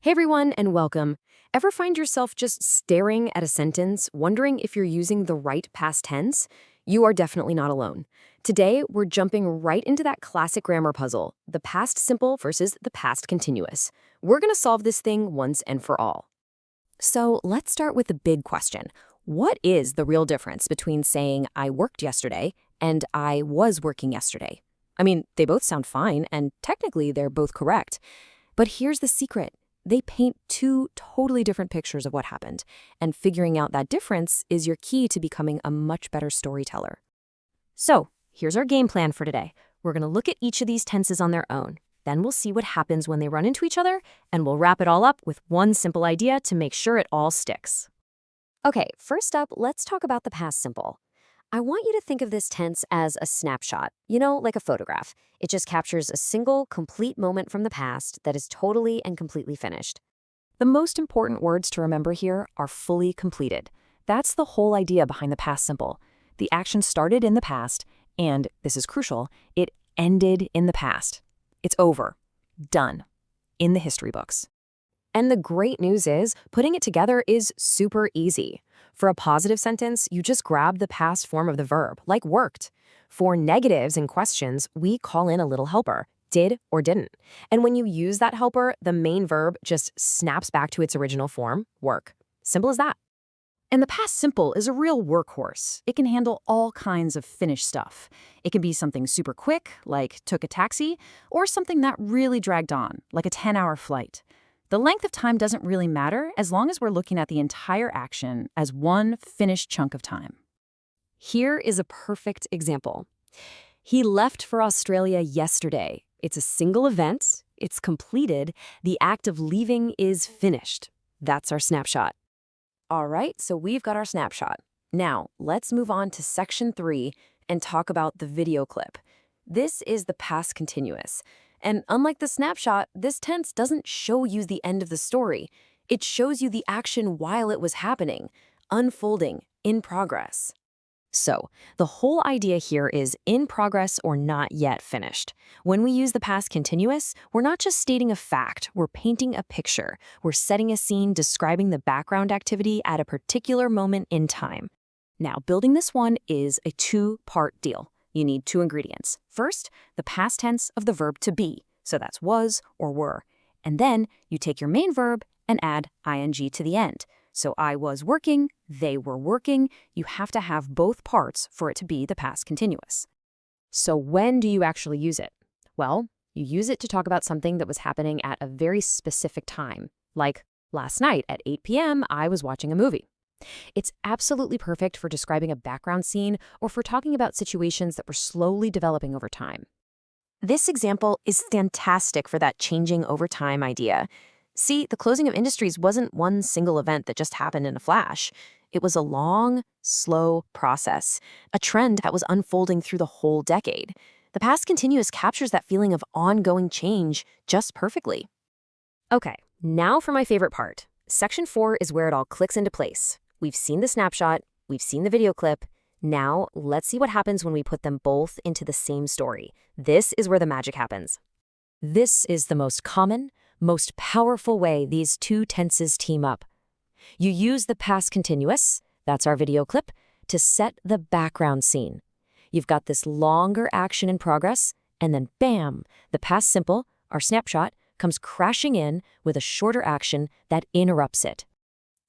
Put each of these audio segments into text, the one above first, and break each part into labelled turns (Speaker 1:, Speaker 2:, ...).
Speaker 1: Hey everyone, and welcome. Ever find yourself just staring at a sentence, wondering if you're using the right past tense? You are definitely not alone. Today, we're jumping right into that classic grammar puzzle, the past simple versus the past continuous. We're going to solve this thing once and for all. So let's start with the big question. What is the real difference between saying I worked yesterday and I was working yesterday? I mean, they both sound fine, and technically they're both correct. But here's the secret. They paint two totally different pictures of what happened, and figuring out that difference is your key to becoming a much better storyteller. So, here's our game plan for today. We're going to look at each of these tenses on their own. Then we'll see what happens when they run into each other, and we'll wrap it all up with one simple idea to make sure it all sticks. Okay, first up, let's talk about the past simple. I want you to think of this tense as a snapshot, like a photograph. It just captures a single, complete moment from the past that is totally and completely finished. The most important words to remember here are fully completed. That's the whole idea behind the past simple. The action started in the past, and, this is crucial, it ended in the past. It's over. Done. In the history books. And the great news is, putting it together is super easy. For a positive sentence, you just grab the past form of the verb, like worked. For negatives and questions, we call in a little helper, did or didn't. And when you use that helper, the main verb just snaps back to its original form, work. Simple as that.
Speaker 2: And the past simple is a real workhorse. It can handle all kinds of finished stuff. It can be something super quick, like took a taxi, or something that really dragged on, like a 10-hour flight. The length of time doesn't really matter as long as we're looking at the entire action as one finished chunk of time.
Speaker 1: Here is a perfect example. He left for Australia yesterday. It's a single event. It's completed. The act of leaving is finished. That's our snapshot. All right, so we've got our snapshot. Now, let's move on to section 3 and talk about the video clip. This is the past continuous. And unlike the snapshot, this tense doesn't show you the end of the story. It shows you the action while it was happening, unfolding, in progress. So, the whole idea here is in progress or not yet finished. When we use the past continuous, we're not just stating a fact, we're painting a picture. We're setting a scene describing the background activity at a particular moment in time. Now, building this one is a two-part deal. You need two ingredients. First, the past tense of the verb to be, so that's was or were. And then you take your main verb and add ing to the end. So I was working, they were working. You have to have both parts for it to be the past continuous. So when do you actually use it? Well, you use it to talk about something that was happening at a very specific time. Like, last night at 8 p.m., I was watching a movie. It's absolutely perfect for describing a background scene or for talking about situations that were slowly developing over time. This example is fantastic for that changing over time idea. See, the closing of industries wasn't one single event that just happened in a flash. It was a long, slow process, a trend that was unfolding through the whole decade. The past continuous captures that feeling of ongoing change just perfectly. Okay, now for my favorite part. Section 4 is where it all clicks into place. We've seen the snapshot, we've seen the video clip. Now, let's see what happens when we put them both into the same story. This is where the magic happens. This is the most common, most powerful way these two tenses team up. You use the past continuous, that's our video clip, to set the background scene. You've got this longer action in progress, and then bam, the past simple, our snapshot, comes crashing in with a shorter action that interrupts it.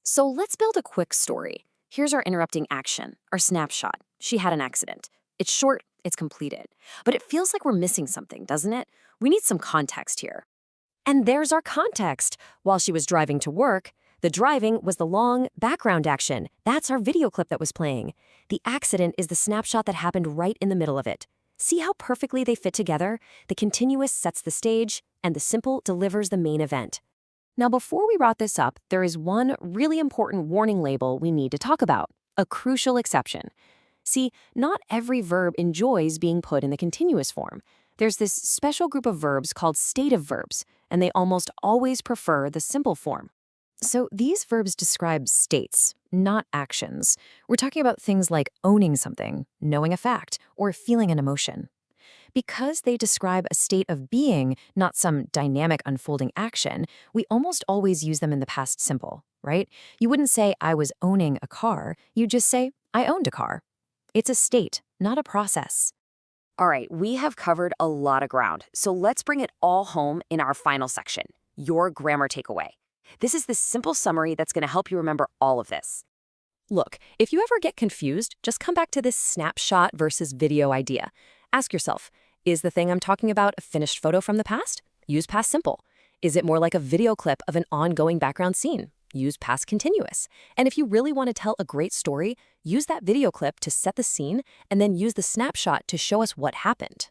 Speaker 1: So let's build a quick story. Here's our interrupting action, our snapshot. She had an accident. It's short, it's completed. But it feels like we're missing something, doesn't it? We need some context here. And there's our context. While she was driving to work, the driving was the long background action. That's our video clip that was playing. The accident is the snapshot that happened right in the middle of it. See how perfectly they fit together? The continuous sets the stage, and the simple delivers the main event. Now, before we wrap this up, there is one really important warning label we need to talk about, a crucial exception. See, not every verb enjoys being put in the continuous form. There's this special group of verbs called stative verbs, and they almost always prefer the simple form. So these verbs describe states, not actions. We're talking about things like owning something, knowing a fact, or feeling an emotion.
Speaker 2: Because they describe a state of being, not some dynamic unfolding action, we almost always use them in the past simple, right? You wouldn't say, I was owning a car. You just say, I owned a car. It's a state, not a process.
Speaker 1: All right, we have covered a lot of ground, so let's bring it all home in our final section, your grammar takeaway. This is the simple summary that's going to help you remember all of this. Look, if you ever get confused, just come back to this snapshot versus video idea. Ask yourself, is the thing I'm talking about a finished photo from the past? Use past simple. Is it more like a video clip of an ongoing background scene? Use past continuous. And if you really want to tell a great story, use that video clip to set the scene and then use the snapshot to show us what happened.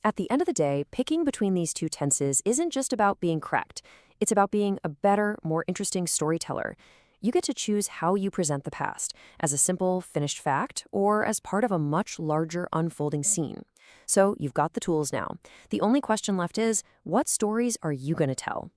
Speaker 1: At the end of the day, picking between these two tenses isn't just about being correct. It's about being a better, more interesting storyteller. You get to choose how you present the past, as a simple, finished fact, or as part of a much larger unfolding scene. So you've got the tools now. The only question left is, what stories are you going to tell?